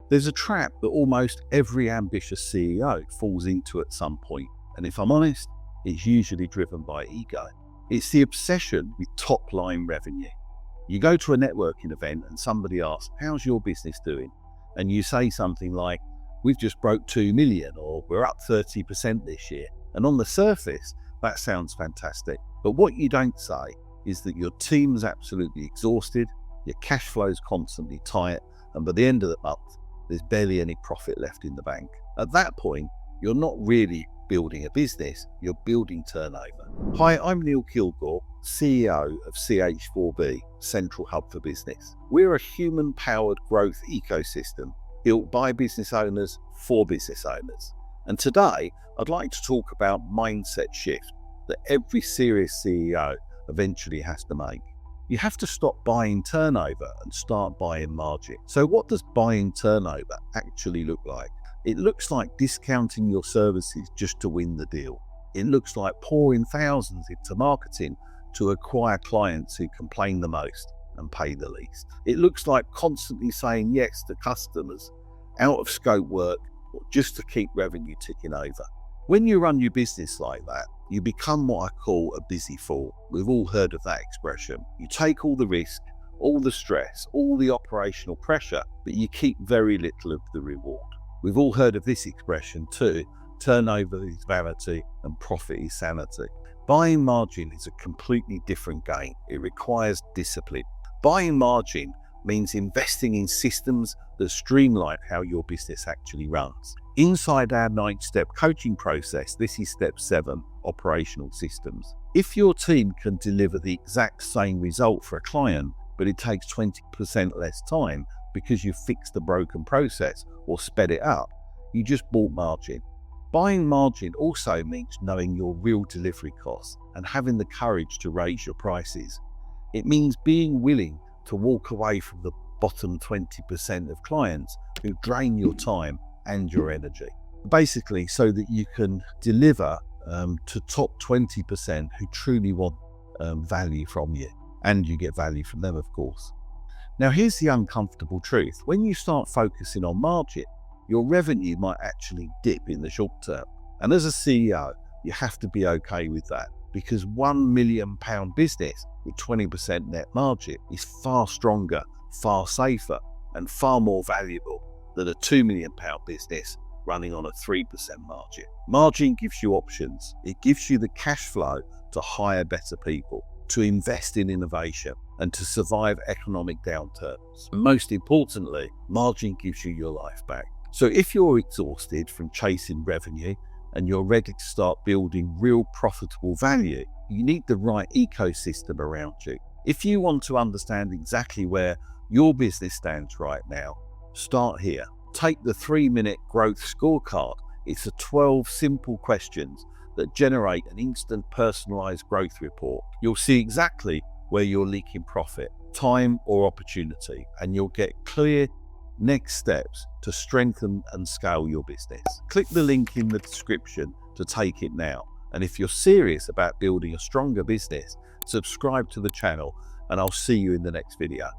There's a trap that almost every ambitious CEO falls into at some point, and if I'm honest, it's usually driven by ego. It's the obsession with top-line revenue. You go to a networking event and somebody asks, "How's your business doing?" And you say something like, "We've just broke 2 million," or "We're up 30% this year." And on the surface, that sounds fantastic. But what you don't say is that your team's absolutely exhausted, your cash flow's constantly tight, and by the end of the month, there's barely any profit left in the bank. At that point, you're not really building a business, you're building turnover. Hi, I'm Neil Kilgour, CEO of CH4B, Central Hub for Business. We're a human-powered growth ecosystem built by business owners for business owners. And today, I'd like to talk about mindset shift that every serious CEO eventually has to make. You have to stop buying turnover and start buying margin. So what does buying turnover actually look like? It looks like discounting your services just to win the deal. It looks like pouring thousands into marketing to acquire clients who complain the most and pay the least. It looks like constantly saying yes to customers, out of scope work, or just to keep revenue ticking over. When you run your business like that, you become what I call a busy fool. We've all heard of that expression. You take all the risk, all the stress, all the operational pressure, but you keep very little of the reward. We've all heard of this expression too: turnover is vanity and profit is sanity. Buying margin is a completely different game. It requires discipline. Buying margin means investing in systems that streamline how your business actually runs. Inside our 9-step coaching process, this is step 7, operational systems. If your team can deliver the exact same result for a client, but it takes 20% less time because you fixed the broken process or sped it up, you just bought margin. Buying margin also means knowing your real delivery costs and having the courage to raise your prices. It means being willing to walk away from the bottom 20% of clients who drain your time and your energy. Basically, so that you can deliver to top 20% who truly want value from you, and you get value from them, of course. Now, here's the uncomfortable truth. When you start focusing on margin, your revenue might actually dip in the short term. And as a CEO, you have to be okay with that, because £1 million business with 20% net margin is far stronger, far safer, and far more valuable than a £2 million business running on a 3% margin. Margin gives you options. It gives you the cash flow to hire better people, to invest in innovation, and to survive economic downturns. Most importantly, margin gives you your life back. So if you're exhausted from chasing revenue and you're ready to start building real profitable value, you need the right ecosystem around you. If you want to understand exactly where your business stands right now, start here. Take the 3-minute growth scorecard. It's 12 simple questions that generate an instant personalized growth report. You'll see exactly where you're leaking profit, time or opportunity, and you'll get clear next steps to strengthen and scale your business. Click the link in the description to take it now. And if you're serious about building a stronger business, subscribe to the channel, and I'll see you in the next video.